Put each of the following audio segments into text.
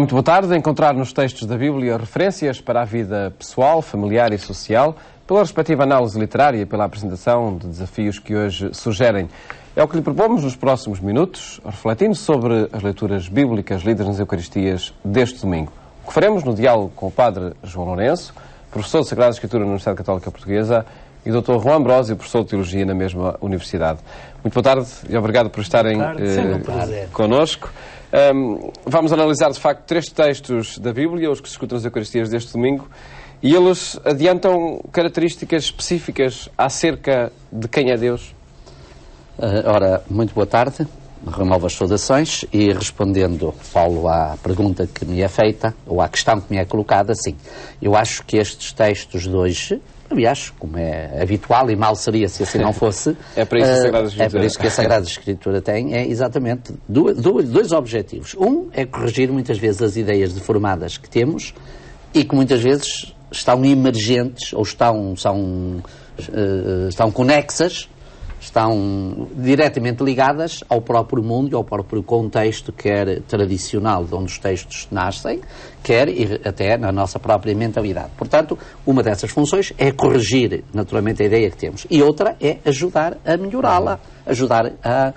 muito boa tarde. Encontrar nos textos da Bíblia referências para a vida pessoal, familiar e social, pela respectiva análise literária e pela apresentação de desafios que hoje sugerem. É o que lhe propomos nos próximos minutos, refletindo sobre as leituras bíblicas lidas nas Eucaristias deste domingo. O que faremos no diálogo com o Padre João Lourenço, professor de Sagrada Escritura na Universidade Católica Portuguesa, e o Dr. Juan Ambrósio, professor de Teologia na mesma Universidade. Muito boa tarde e obrigado por estarem connosco. Vamos analisar, de facto, 3 textos da Bíblia, os que se escutam nas Eucaristias deste domingo, e eles adiantam características específicas acerca de quem é Deus. Ora, muito boa tarde, renovo as saudações e respondendo, Paulo, à pergunta que me é feita, ou à questão que me é colocada, sim, eu acho que estes textos de hoje, aliás, como é habitual e mal seria se assim não fosse, é para isso que a Sagrada Escritura, é para isso que a Sagrada Escritura tem, é exatamente dois objetivos. Um é corrigir muitas vezes as ideias deformadas que temos e que muitas vezes estão emergentes ou estão conexas, estão diretamente ligadas ao próprio mundo e ao próprio contexto, quer tradicional, de onde os textos nascem, quer até na nossa própria mentalidade. Portanto, uma dessas funções é corrigir, naturalmente, a ideia que temos. E outra é ajudar a melhorá-la, ajudar a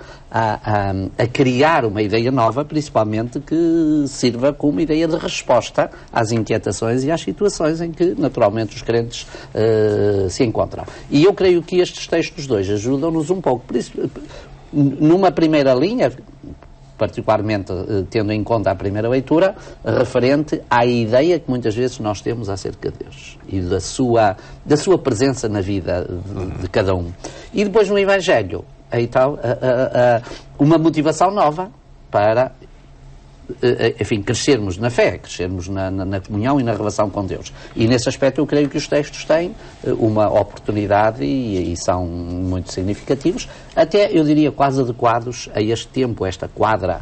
criar uma ideia nova, principalmente que sirva como ideia de resposta às inquietações e às situações em que, naturalmente, os crentes se encontram. E eu creio que estes textos dois ajudam-nos um pouco. Por isso, numa primeira linha, particularmente tendo em conta a primeira leitura, referente à ideia que muitas vezes nós temos acerca de Deus e da sua presença na vida de cada um. E depois no Evangelho, então, uma motivação nova para, enfim, crescermos na fé, crescermos na comunhão e na relação com Deus. E nesse aspecto eu creio que os textos têm uma oportunidade e são muito significativos, até eu diria quase adequados a este tempo, esta quadra,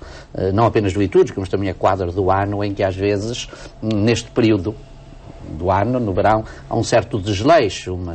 não apenas litúrgica, mas também a quadra do ano, em que às vezes, neste período do ano, no verão, há um certo desleixo, um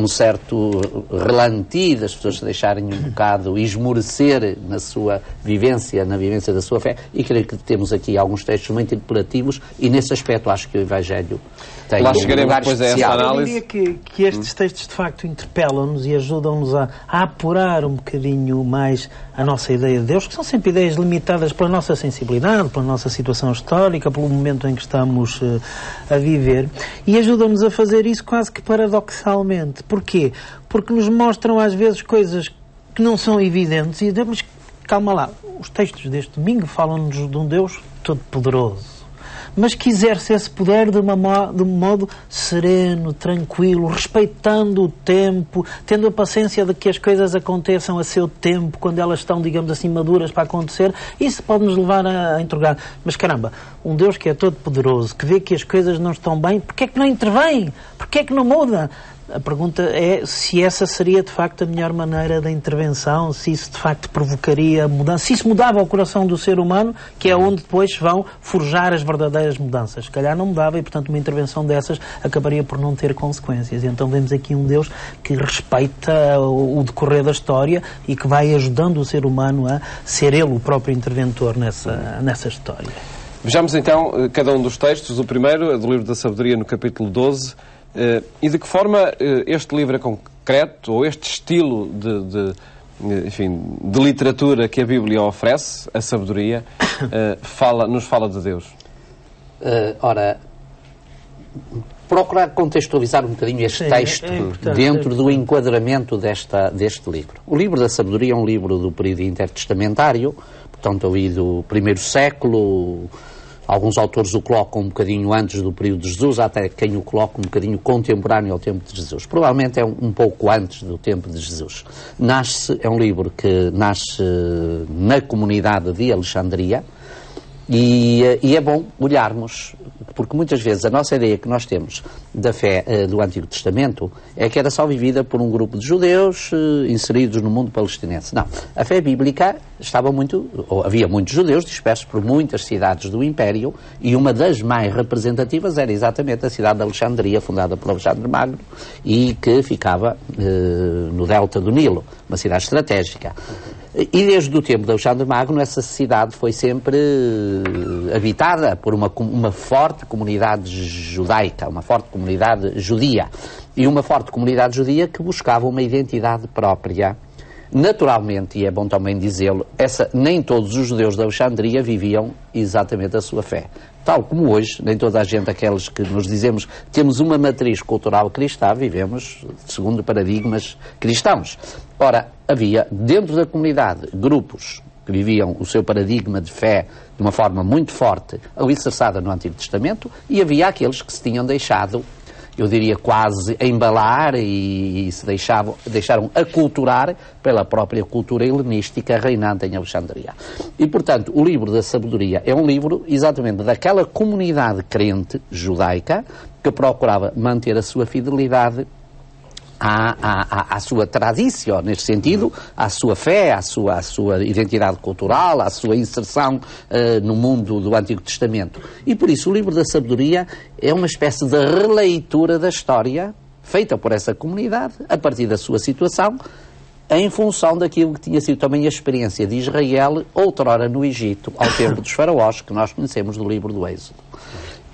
certo relantir das pessoas se deixarem um bocado esmorecer na sua vivência, na vivência da sua fé, e creio que temos aqui alguns textos muito interpretativos e nesse aspecto acho que o Evangelho tem um lugar depois especial. Eu diria que estes textos de facto interpelam-nos e ajudam-nos a apurar um bocadinho mais a nossa ideia de Deus, que são sempre ideias limitadas pela nossa sensibilidade, pela nossa situação histórica, pelo momento em que estamos a viver, e ajudam-nos a fazer isso quase que paradoxalmente. Porquê? Porque nos mostram às vezes coisas que não são evidentes e dizemos, calma lá, os textos deste domingo falam-nos de um Deus todo-poderoso, mas que exerce esse poder de um modo sereno, tranquilo, respeitando o tempo, tendo a paciência de que as coisas aconteçam a seu tempo, quando elas estão, digamos assim, maduras para acontecer. Isso pode nos levar a interrogar. Mas caramba, um Deus que é todo poderoso, que vê que as coisas não estão bem, porquê é que não intervém? Porquê é que não muda? A pergunta é se essa seria de facto a melhor maneira da intervenção, se isso de facto provocaria mudança, se isso mudava o coração do ser humano, que é onde depois vão forjar as verdadeiras mudanças. Se calhar não mudava e, portanto, uma intervenção dessas acabaria por não ter consequências. E então vemos aqui um Deus que respeita o decorrer da história e que vai ajudando o ser humano a ser ele o próprio interventor nessa história. Vejamos então cada um dos textos. O primeiro é do Livro da Sabedoria, no capítulo 12. E de que forma este livro é concreto, ou este estilo de literatura que a Bíblia oferece, a sabedoria, nos fala de Deus? Ora, procurar contextualizar um bocadinho este texto dentro do enquadramento deste livro. O Livro da Sabedoria é um livro do período intertestamentário, portanto ali do primeiro século. Alguns autores o colocam um bocadinho antes do período de Jesus, até quem o coloca um bocadinho contemporâneo ao tempo de Jesus. Provavelmente é um pouco antes do tempo de Jesus. É um livro que nasce na comunidade de Alexandria e é bom olharmos, porque muitas vezes a nossa ideia que nós temos da fé do Antigo Testamento é que era só vivida por um grupo de judeus inseridos no mundo palestinense. Não. A fé bíblica havia muitos judeus dispersos por muitas cidades do Império e uma das mais representativas era exatamente a cidade de Alexandria, fundada por Alexandre Magno e que ficava no delta do Nilo, uma cidade estratégica. E desde o tempo de Alexandre Magno, essa cidade foi sempre habitada por uma forte comunidade judaica, uma forte comunidade judia. E uma forte comunidade judia que buscava uma identidade própria. Naturalmente, e é bom também dizê-lo, nem todos os judeus de Alexandria viviam exatamente a sua fé. Tal como hoje, nem toda a gente, aqueles que nos dizemos temos uma matriz cultural cristã, vivemos segundo paradigmas cristãos. Ora, havia dentro da comunidade grupos que viviam o seu paradigma de fé de uma forma muito forte, alicerçada no Antigo Testamento, e havia aqueles que se tinham deixado, eu diria quase, embalar e se deixaram aculturar pela própria cultura helenística reinante em Alexandria. E, portanto, o livro da sabedoria é um livro exatamente daquela comunidade crente judaica que procurava manter a sua fidelidade à sua tradição, neste sentido, à sua fé, à sua identidade cultural, à sua inserção no mundo do Antigo Testamento. E por isso o livro da sabedoria é uma espécie de releitura da história feita por essa comunidade, a partir da sua situação, em função daquilo que tinha sido também a experiência de Israel, outrora no Egito, ao tempo dos faraós, que nós conhecemos do livro do Êxodo.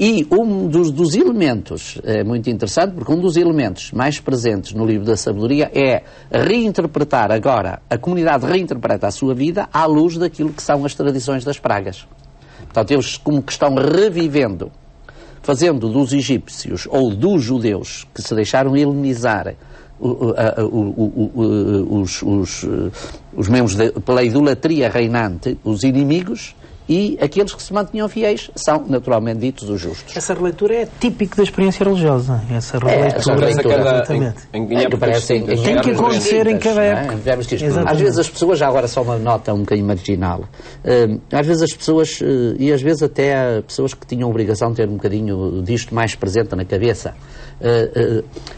E um dos elementos, é muito interessante, porque um dos elementos mais presentes no livro da sabedoria é reinterpretar agora, a comunidade reinterpreta a sua vida à luz daquilo que são as tradições das pragas. Portanto, eles como que estão revivendo, fazendo dos egípcios ou dos judeus que se deixaram helenizar os membros pela idolatria reinante, os inimigos, e aqueles que se mantinham fiéis são, naturalmente, ditos os justos. Essa releitura é típica da experiência religiosa. Essa releitura. Tem que acontecer em cada época. Às vezes as pessoas, já agora só uma nota um bocadinho marginal, às vezes as pessoas, e às vezes até pessoas que tinham a obrigação de ter um bocadinho disto mais presente na cabeça,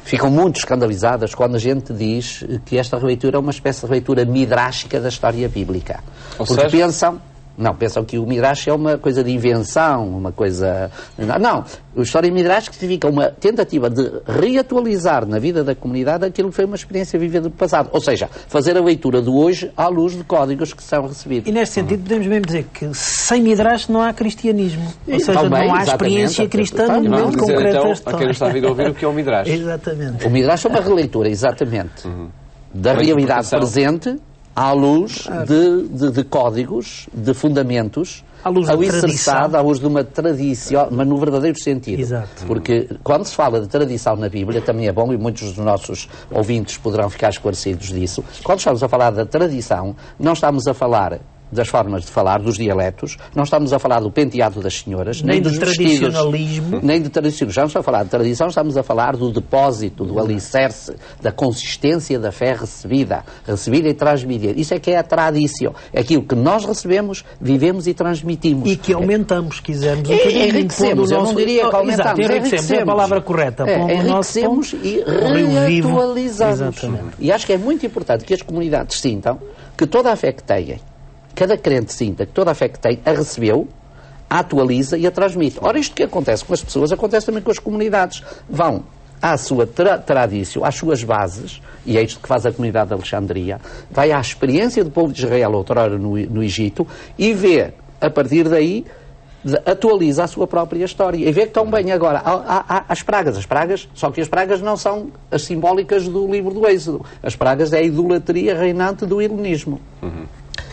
ficam muito escandalizadas quando a gente diz que esta releitura é uma espécie de releitura midrástica da história bíblica. Porque pensam que o Midrash é uma coisa de invenção, uma coisa... Não, a história Midrash significa uma tentativa de reatualizar na vida da comunidade aquilo que foi uma experiência vivida do passado. Ou seja, fazer a leitura do hoje à luz de códigos que são recebidos. E neste sentido podemos mesmo dizer que sem Midrash não há cristianismo. Ou seja, também, não há experiência cristã no momento concreto da história. A quem está a vir ouvir o que é o Midrash. Exatamente. O Midrash é uma releitura, exatamente, da realidade presente à luz de códigos, de fundamentos, alicerçada à luz de uma tradição, mas no verdadeiro sentido. Exato. Porque quando se fala de tradição na Bíblia, também é bom, e muitos dos nossos ouvintes poderão ficar esclarecidos disso, quando estamos a falar da tradição, não estamos a falar das formas de falar, dos dialetos, não estamos a falar do penteado das senhoras, nem dos tradicionalismo, nem de tradicionalismo. Já não estamos a falar de tradição, estamos a falar do depósito, do alicerce, da consistência da fé recebida e transmitida. Isso é que é a tradição. É aquilo que nós recebemos, vivemos e transmitimos. E que aumentamos, se quisermos. Enriquecemos, eu não diria que aumentamos. Enriquecemos é a palavra correta. Enriquecemos e reatualizamos. E acho que é muito importante que as comunidades sintam que toda a fé que têm, cada crente sinta que toda a fé que tem a recebeu, a atualiza e a transmite. Ora, isto que acontece com as pessoas, acontece também com as comunidades. Vão à sua tradição, às suas bases, e é isto que faz a comunidade de Alexandria, vai à experiência do povo de Israel, outrora no Egito, e vê, a partir daí, atualiza a sua própria história. E vê que estão bem agora. Há as pragas, só que as pragas não são as simbólicas do livro do Êxodo. As pragas é a idolatria reinante do helenismo.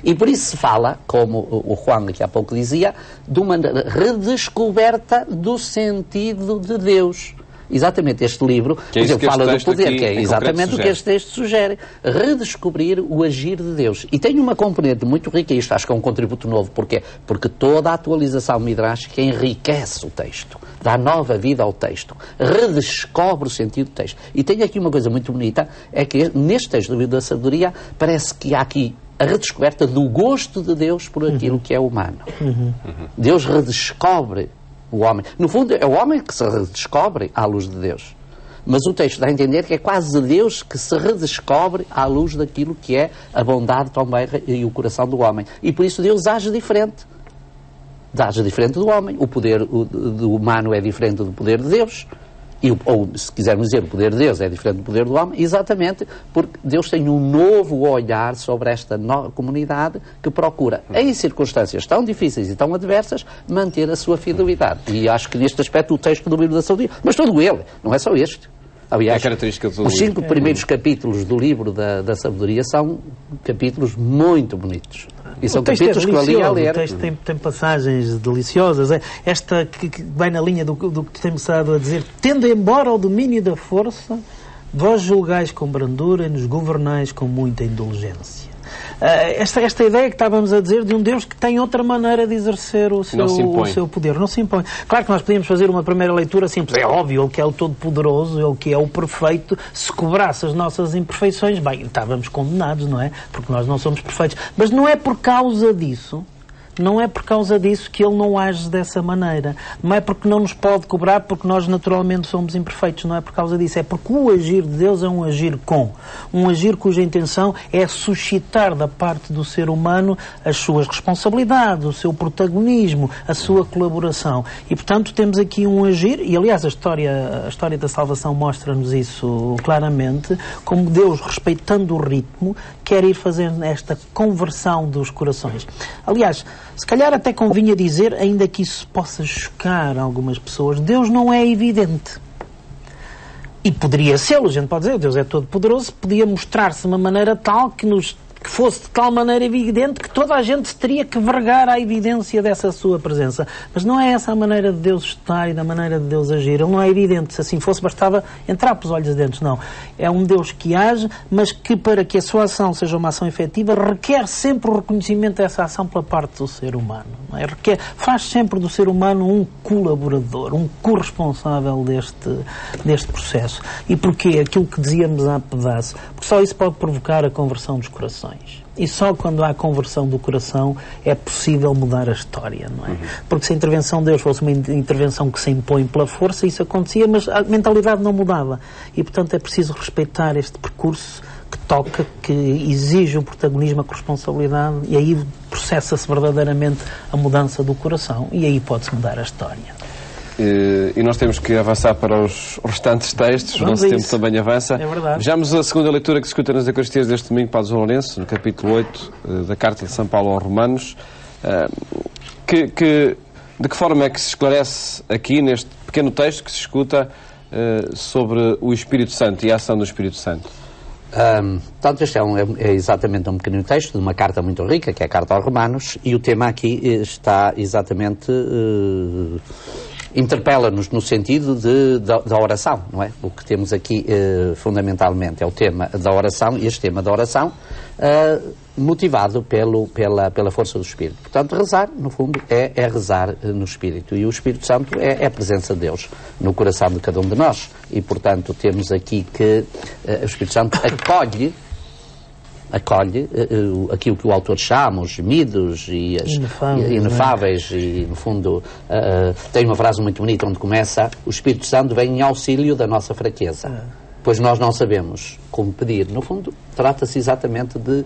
E por isso se fala, como o Juan aqui há pouco dizia, de uma redescoberta do sentido de Deus. Exatamente este livro, por exemplo, fala do poder, que é exatamente o que este texto sugere. Redescobrir o agir de Deus. E tem uma componente muito rica, e isto acho que é um contributo novo. Porquê? Porque toda a atualização midrástica enriquece o texto, dá nova vida ao texto, redescobre o sentido do texto. E tem aqui uma coisa muito bonita, é que neste texto do livro da sabedoria parece que há aqui a redescoberta do gosto de Deus por aquilo que é humano. Deus redescobre o homem. No fundo, é o homem que se redescobre à luz de Deus. Mas o texto dá a entender que é quase Deus que se redescobre à luz daquilo que é a bondade também e o coração do homem. E por isso Deus age diferente. Age diferente do homem. O poder do humano é diferente do poder de Deus. ou, se quisermos dizer, o poder de Deus é diferente do poder do homem, exatamente porque Deus tem um novo olhar sobre esta comunidade que procura, em circunstâncias tão difíceis e tão adversas, manter a sua fidelidade. E acho que neste aspecto o texto do livro da sabedoria, mas todo ele, não é só este. Aliás, os 5 primeiros capítulos do livro da sabedoria são capítulos muito bonitos. E são capítulos que eu ali a ler. O texto tem passagens deliciosas. Esta que vai na linha do que temos estado a dizer. Tendo embora o domínio da força, vós julgais com brandura e nos governais com muita indulgência. Esta ideia que estávamos a dizer de um Deus que tem outra maneira de exercer o seu poder. Não se impõe. Claro que nós podíamos fazer uma primeira leitura simples. É óbvio, Ele que é o Todo-Poderoso, Ele que é o Perfeito, se cobrasse as nossas imperfeições, bem, estávamos condenados, não é? Porque nós não somos perfeitos. Mas não é por causa disso... Não é por causa disso que Ele não age dessa maneira. Não é porque não nos pode cobrar, porque nós naturalmente somos imperfeitos. Não é por causa disso. É porque o agir de Deus é um agir um agir cuja intenção é suscitar da parte do ser humano as suas responsabilidades, o seu protagonismo, a sua colaboração. E, portanto, temos aqui um agir, e aliás a história da salvação mostra-nos isso claramente, como Deus, respeitando o ritmo, quer ir fazendo esta conversão dos corações. Aliás, se calhar até convinha dizer, ainda que isso possa chocar algumas pessoas, Deus não é evidente. E poderia ser, a gente pode dizer, Deus é todo poderoso, podia mostrar-se de uma maneira tal que fosse de tal maneira evidente que toda a gente teria que vergar à evidência dessa sua presença. Mas não é essa a maneira de Deus estar e da maneira de Deus agir. Ele não é evidente. Se assim fosse, bastava entrar pelos olhos dentro. Não. É um Deus que age, mas que para que a sua ação seja uma ação efetiva, requer sempre o reconhecimento dessa ação pela parte do ser humano. Não é? Faz sempre do ser humano um colaborador, um corresponsável deste processo. E porquê? Aquilo que dizíamos há pedaço. Porque só isso pode provocar a conversão dos corações. E só quando há conversão do coração é possível mudar a história, não é? Porque se a intervenção de Deus fosse uma intervenção que se impõe pela força, isso acontecia, mas a mentalidade não mudava. E, portanto, é preciso respeitar este percurso que toca, que exige o protagonismo, a corresponsabilidade, e aí processa-se verdadeiramente a mudança do coração, e aí pode-se mudar a história. E nós temos que avançar para os restantes textos, o nosso tempo também avança. É verdade. Vejamos a segunda leitura que se escuta nas Eucaristias deste domingo, Padre João Lourenço, no capítulo 8 da Carta de São Paulo aos Romanos. De que forma é que se esclarece aqui, neste pequeno texto que se escuta, sobre o Espírito Santo e a ação do Espírito Santo? Portanto, este é exatamente um pequeno texto de uma carta muito rica, que é a Carta aos Romanos, e o tema aqui está exatamente... interpela-nos no sentido da oração, não é? O que temos aqui fundamentalmente é o tema da oração, e este tema da oração motivado pela força do Espírito. Portanto, rezar, no fundo, é rezar no Espírito, e o Espírito Santo é a presença de Deus no coração de cada um de nós, e portanto temos aqui que o Espírito Santo acolhe aquilo que o autor chama os gemidos e as inefáveis, e no fundo tem uma frase muito bonita onde começa: o Espírito Santo vem em auxílio da nossa fraqueza, pois nós não sabemos como pedir. No fundo, trata-se exatamente de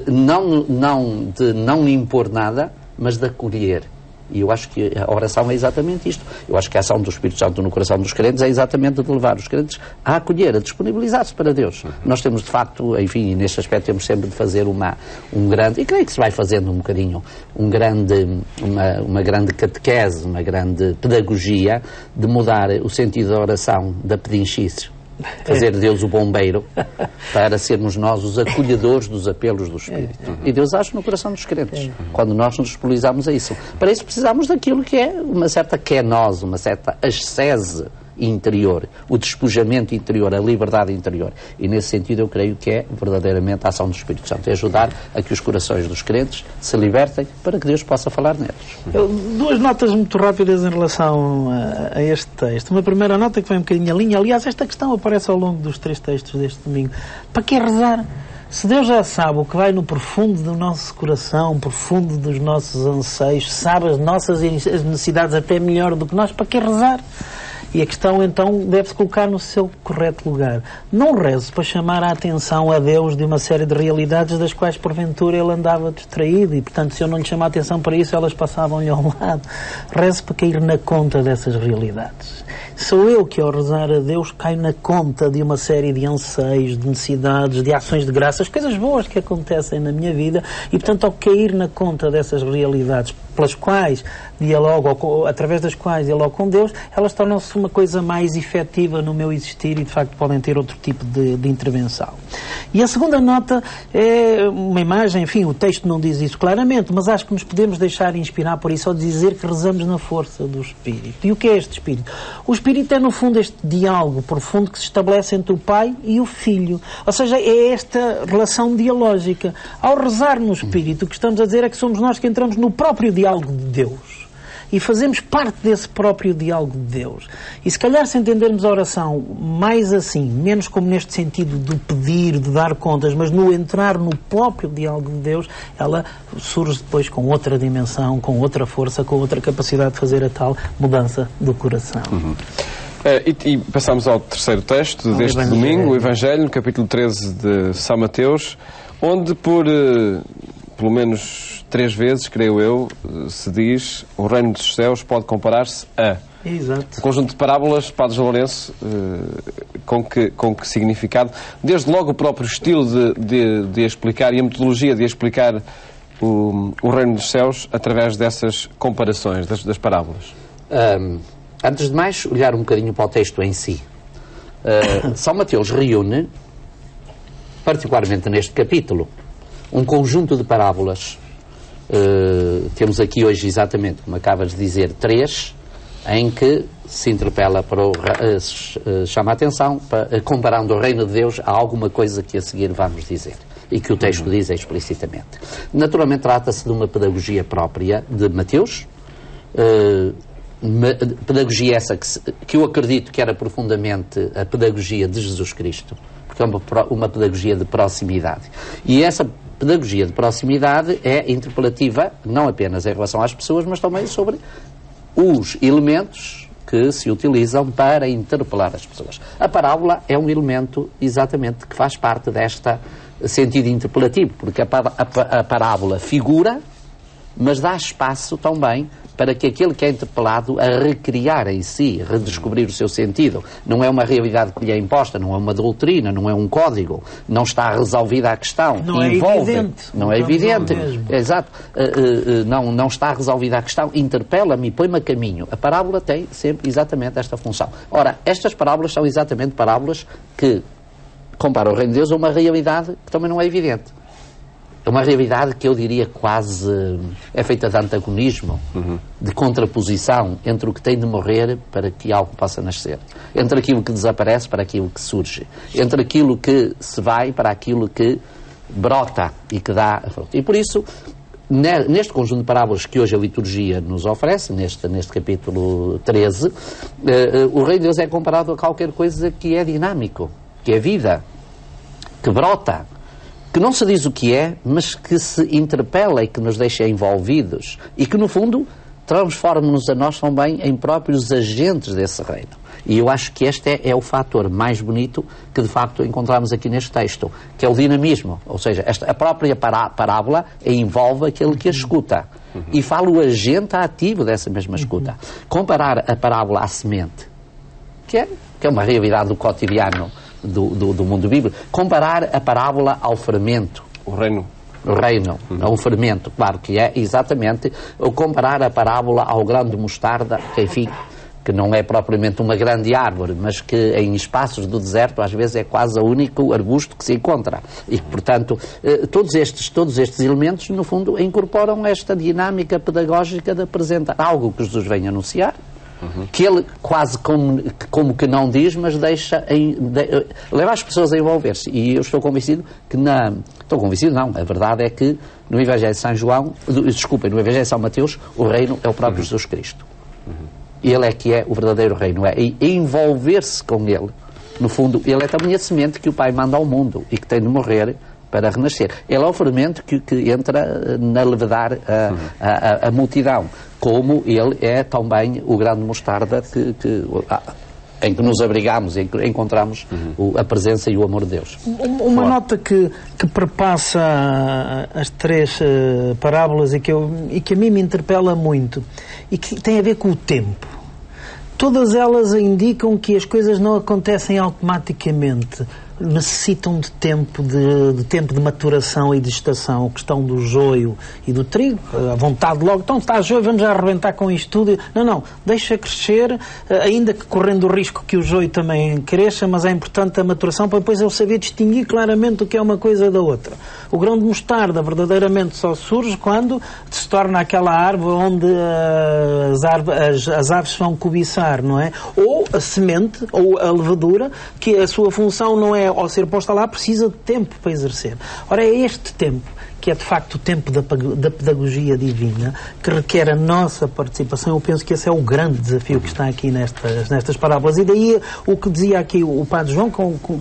não impor nada, mas de acolher. E eu acho que a oração é exatamente isto. Eu acho que a ação do Espírito Santo no coração dos crentes é exatamente de levar os crentes a acolher, a disponibilizar-se para Deus. Nós temos, de facto, enfim, neste aspecto temos sempre de fazer um grande, e creio que se vai fazendo um bocadinho, uma grande catequese, uma grande pedagogia de mudar o sentido da oração, da pedinchice, fazer de Deus o bombeiro, para sermos nós os acolhedores dos apelos do Espírito. E Deus age no coração dos crentes, quando nós nos disponibilizamos a isso. Para isso precisamos daquilo que é uma certa quenose, uma certa ascese interior, o despojamento interior, a liberdade interior. E nesse sentido eu creio que é verdadeiramente a ação do Espírito Santo, é ajudar a que os corações dos crentes se libertem para que Deus possa falar neles. Duas notas muito rápidas em relação a este texto. Uma primeira nota que foi um bocadinho a linha, aliás esta questão aparece ao longo dos 3 textos deste domingo. Para que rezar? Se Deus já sabe o que vai no profundo do nosso coração, profundo dos nossos anseios, sabe as nossas necessidades até melhor do que nós, para que rezar? E a questão, então, deve-se colocar no seu correto lugar. Não reze para chamar a atenção a Deus de uma série de realidades das quais, porventura, ele andava distraído e, portanto, se eu não lhe chamar a atenção para isso, elas passavam-lhe ao lado. Reze para cair na conta dessas realidades. Sou eu que, ao rezar a Deus, caio na conta de uma série de anseios, de necessidades, de ações de graças, coisas boas que acontecem na minha vida e, portanto, ao cair na conta dessas realidades pelas quais dialogo, ou através das quais dialogo com Deus, elas tornam-se uma coisa mais efetiva no meu existir e, de facto, podem ter outro tipo de intervenção. E a segunda nota é uma imagem, enfim, o texto não diz isso claramente, mas acho que nos podemos deixar inspirar por isso ao dizer que rezamos na força do Espírito. E o que é este Espírito? O Espírito é, no fundo, este diálogo profundo que se estabelece entre o Pai e o Filho. Ou seja, é esta relação dialógica. Ao rezar no Espírito, o que estamos a dizer é que somos nós que entramos no próprio diálogo de Deus. E fazemos parte desse próprio diálogo de Deus. E se calhar, se entendermos a oração mais assim, menos como neste sentido de pedir, de dar contas, mas no entrar no próprio diálogo de Deus, ela surge depois com outra dimensão, com outra força, com outra capacidade de fazer a tal mudança do coração. E passamos ao terceiro texto deste domingo, o Evangelho, no capítulo 13 de São Mateus, onde pelo menos 3 vezes, creio eu, se diz o reino dos céus pode comparar-se a... Exato. Um conjunto de parábolas, Padre João Lourenço, com que significado? Desde logo o próprio estilo de explicar e a metodologia de explicar o reino dos céus através dessas comparações, das parábolas. Antes de mais, olhar um bocadinho para o texto em si. São Mateus reúne, particularmente neste capítulo, um conjunto de parábolas. Temos aqui hoje exatamente, como acabas de dizer, 3, em que se interpela chama a atenção comparando o reino de Deus a alguma coisa que a seguir vamos dizer e que o texto diz explicitamente. Naturalmente trata-se de uma pedagogia própria de Mateus, pedagogia essa que eu acredito que era profundamente a pedagogia de Jesus Cristo, porque é uma pedagogia de proximidade. E essa pedagogia de proximidade é interpelativa não apenas em relação às pessoas, mas também sobre os elementos que se utilizam para interpelar as pessoas. A parábola é um elemento exatamente que faz parte deste sentido interpelativo, porque a parábola figura, mas dá espaço também para que aquele que é interpelado a recriar em si, redescobrir o seu sentido. Não é uma realidade que lhe é imposta, não é uma doutrina, não é um código, não está resolvida a questão. Não envolve, é evidente. Não é evidente. Exato. Não está resolvida a questão, interpela-me e põe-me a caminho. A parábola tem sempre exatamente esta função. Ora, estas parábolas são exatamente parábolas que comparam o reino de Deus a uma realidade que também não é evidente. É uma realidade que eu diria quase é feita de antagonismo, de contraposição entre o que tem de morrer para que algo possa nascer, entre aquilo que desaparece para aquilo que surge, entre aquilo que se vai para aquilo que brota e que dá a fruto. E por isso, neste conjunto de parábolas que hoje a liturgia nos oferece, neste capítulo 13, o reino de Deus é comparado a qualquer coisa que é dinâmico, que é vida, que brota, que não se diz o que é, mas que se interpela e que nos deixa envolvidos e que, no fundo, transforma-nos a nós também em próprios agentes desse reino. E eu acho que este é o fator mais bonito que, de facto, encontramos aqui neste texto, que é o dinamismo. Ou seja, a própria parábola envolve aquele que a escuta. E fala o agente ativo dessa mesma escuta. Comparar a parábola à semente, que é uma realidade do cotidiano do mundo bíblico, comparar a parábola ao fermento. O reino, a um fermento, claro que é exatamente, ou comparar a parábola ao grão de mostarda, que enfim, que não é propriamente uma grande árvore, mas que em espaços do deserto às vezes é quase o único arbusto que se encontra. E, portanto, todos estes elementos, no fundo, incorporam esta dinâmica pedagógica de apresentar algo que Jesus vem anunciar, que ele quase como que não diz, mas deixa leva as pessoas a envolver-se. E eu estou convencido que a verdade é que no Evangelho de São João, no Evangelho de São Mateus, o reino é o próprio Jesus Cristo. Ele é que é o verdadeiro reino, e envolver-se com ele. No fundo, ele é também a semente que o Pai manda ao mundo e que tem de morrer para renascer. Ele é o fermento que entra na levedar a multidão, como ele é também o grão de mostarda em que nos abrigamos, em que encontramos a presença e o amor de Deus. Uma nota que perpassa as três parábolas e que a mim me interpela muito, e que tem a ver com o tempo. Todas elas indicam que as coisas não acontecem automaticamente. Necessitam de tempo de maturação e de gestação. A questão do joio e do trigo, a vontade logo, então está joio, vamos já arrebentar com isto tudo. Não, deixa crescer, ainda que correndo o risco que o joio também cresça, mas é importante a maturação para depois eu saber distinguir claramente o que é uma coisa da outra. O grão de mostarda verdadeiramente só surge quando se torna aquela árvore onde as aves vão cobiçar, não é? Ou a semente, ou a levedura, que a sua função não é ao ser posta lá, precisa de tempo para exercer. Ora, é este tempo, que é de facto o tempo da pedagogia divina, que requer a nossa participação. Eu penso que esse é o grande desafio que está aqui nestas parábolas. E daí o que dizia aqui o Padre João,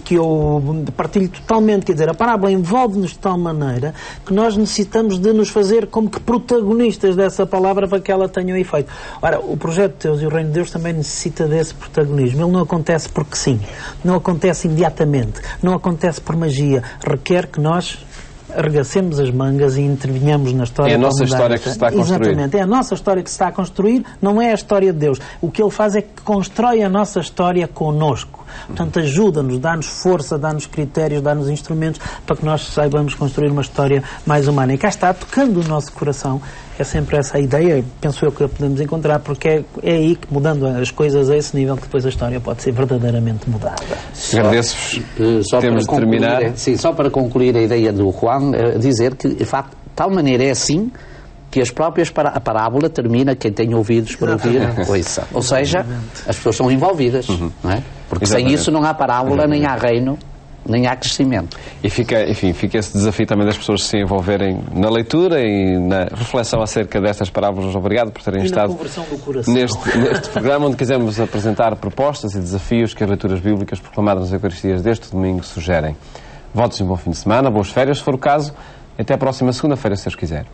que eu partilho totalmente, quer dizer, a parábola envolve-nos de tal maneira que nós necessitamos de nos fazer como que protagonistas dessa palavra para que ela tenha um efeito. Ora, o projeto de Deus e o Reino de Deus também necessita desse protagonismo. Ele não acontece porque sim, não acontece imediatamente, não acontece por magia, requer que nós arregacemos as mangas e intervenhamos na história. É a nossa história que se está a construir. Exatamente, é a nossa história que se está a construir, não é a história de Deus. O que Ele faz é que constrói a nossa história connosco. Portanto, ajuda-nos, dá-nos força, dá-nos critérios, dá-nos instrumentos para que nós saibamos construir uma história mais humana. E cá está, tocando o nosso coração, é sempre essa a ideia, penso eu, que a podemos encontrar, porque é aí que, mudando as coisas a esse nível, que depois a história pode ser verdadeiramente mudada. Agradeço-vos. Temos de terminar. Sim, só para concluir a ideia do Juan, dizer que, de facto, de tal maneira é assim que as próprias a parábola termina, quem tem ouvidos para ouvir, ouça. Ou seja, as pessoas são envolvidas, não é? Porque sem isso não há parábola, nem há reino, nem há crescimento. E fica esse desafio também das pessoas se envolverem na leitura e na reflexão acerca destas parábolas. Obrigado por terem estado neste programa, onde quisemos apresentar propostas e desafios que as leituras bíblicas proclamadas nas Eucaristias deste domingo sugerem. Votos de um bom fim de semana, boas férias, se for o caso. Até a próxima segunda-feira, se Deus quiser.